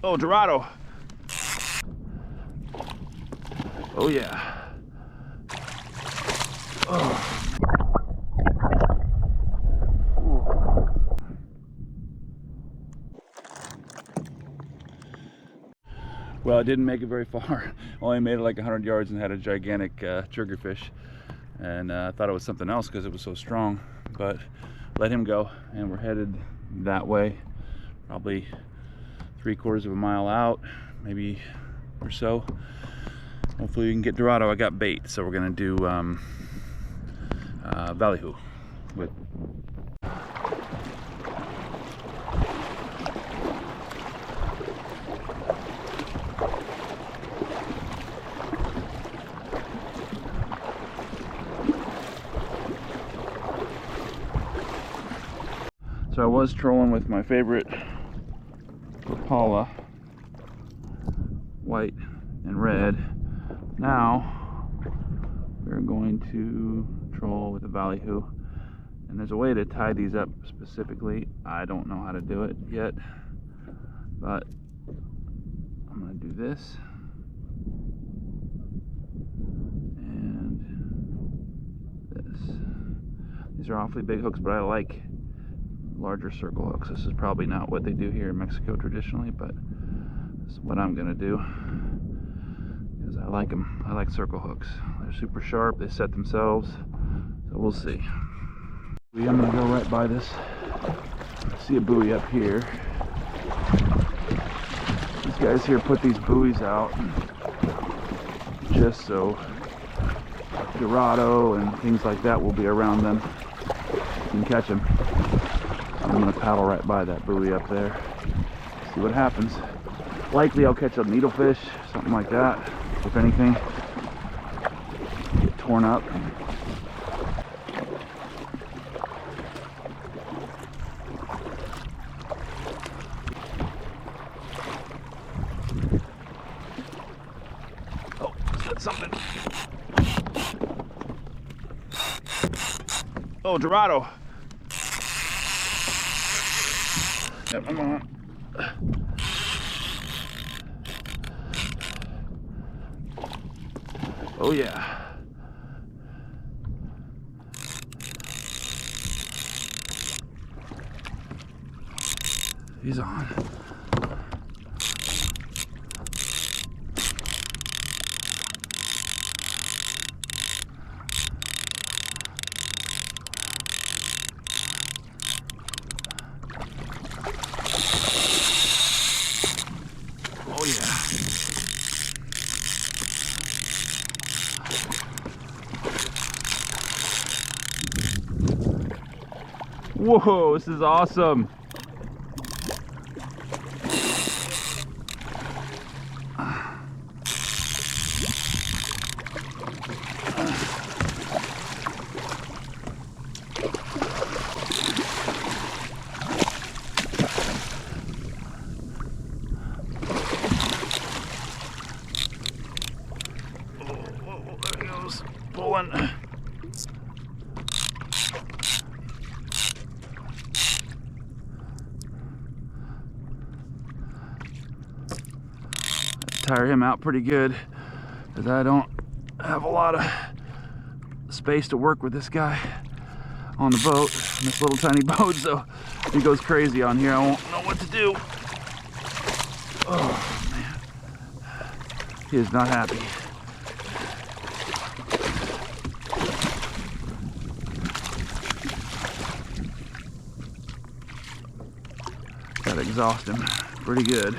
Oh, Dorado. Oh yeah. Oh. Well, I didn't make it very far. Only made it like 100 yards and had a gigantic triggerfish. And I thought it was something else because it was so strong. But let him go, and we're headed that way. Probably 3/4 of a mile out, maybe or so. Hopefully we can get Dorado. I got bait, so we're gonna do ballyhoo with. So I was trolling with my favorite Rapala, white and red. Now we're going to troll with a ballyhoo, and there's a way to tie these up specifically. I don't know how to do it yet, but I'm going to do this and this. These are awfully big hooks, but I like larger circle hooks. This is probably not what they do here in Mexico traditionally, but this is what I'm gonna do because I like them. I like circle hooks. They're super sharp. They set themselves, so we'll see. I'm gonna go right by this. See a buoy up here. These guys here put these buoys out just so Dorado and things like that will be around them. You can catch them. I'm going to paddle right by that buoy up there, see what happens. Likely I'll catch a needlefish, something like that, if anything. Get torn up. Oh, that's something. Oh, Dorado. Come on. Oh yeah. He's on. Oh yeah. Whoa, this is awesome. Pulling. Tire him out pretty good because I don't have a lot of space to work with this guy on the boat, this little tiny boat, so if he goes crazy on here, I won't know what to do. Oh man, he is not happy. Gotta exhaust him pretty good.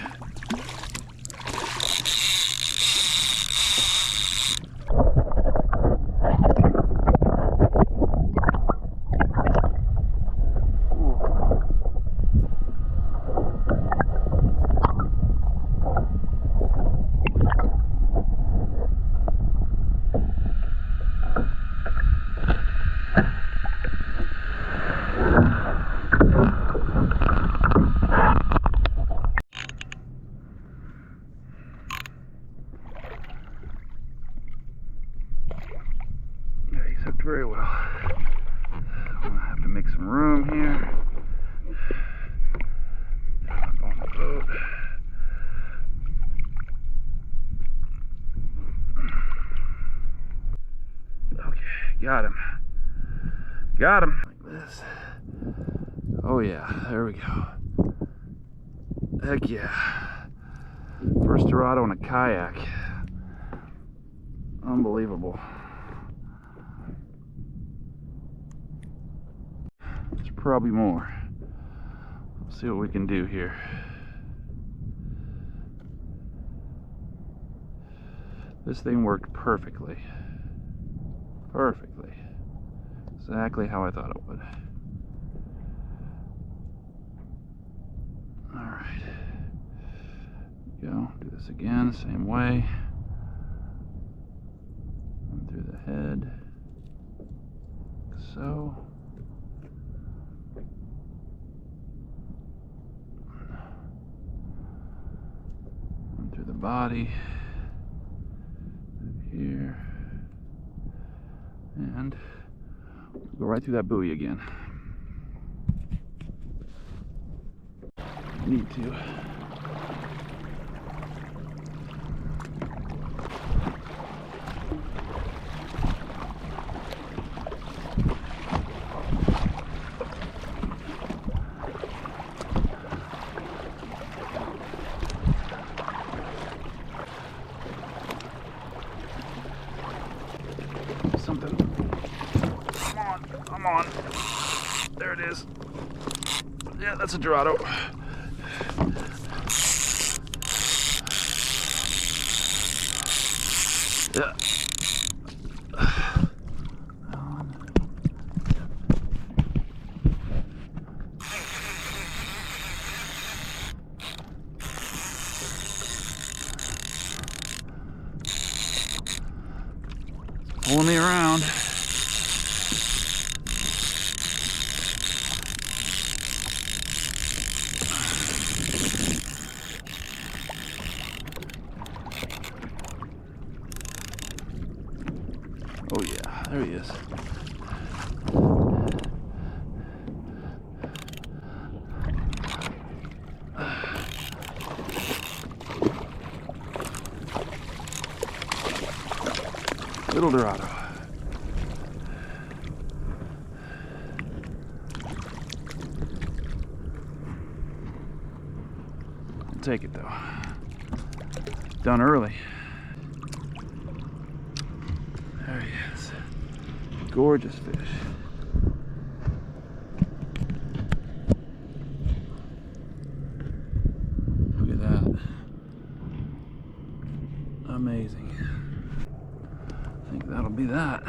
Got him. Got him. Like this. Oh yeah, there we go. Heck yeah. First Dorado in a kayak. Unbelievable. There's probably more. Let's see what we can do here. This thing worked perfectly. Perfectly. Exactly how I thought it would. Alright. Go. Do this again, same way. Run through the head. Like so. Run through the body. Here. And go right through that buoy again. Need to. Something. Come on. There it is. Yeah, that's a Dorado. Yeah. Pulling me around. Oh yeah, there he is. Little Dorado. I'll take it though. Done early. There he is. Gorgeous fish. Look at that. Amazing. I think that'll be that.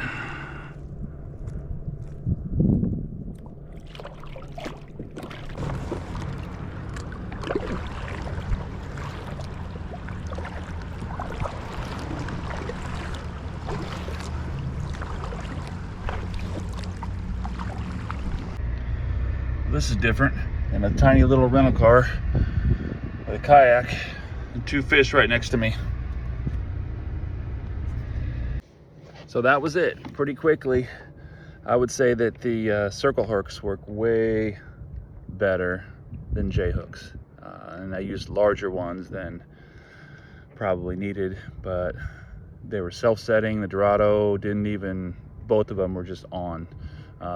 This is different than a tiny little rental car with a kayak and two fish right next to me. So that was it. Pretty quickly, I would say that the circle hooks work way better than J hooks. And I used larger ones than probably needed, but they were self-setting. The Dorado didn't even, both of them were just on.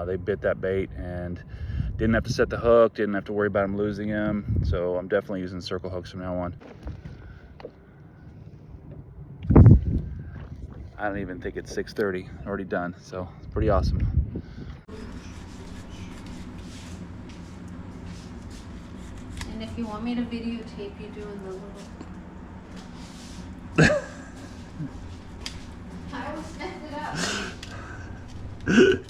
They bit that bait and didn't have to set the hook, didn't have to worry about them losing him. So I'm definitely using circle hooks from now on. I don't even think it's 6:30, already done. So it's pretty awesome. And if you want me to videotape you doing the little... I always mess it up.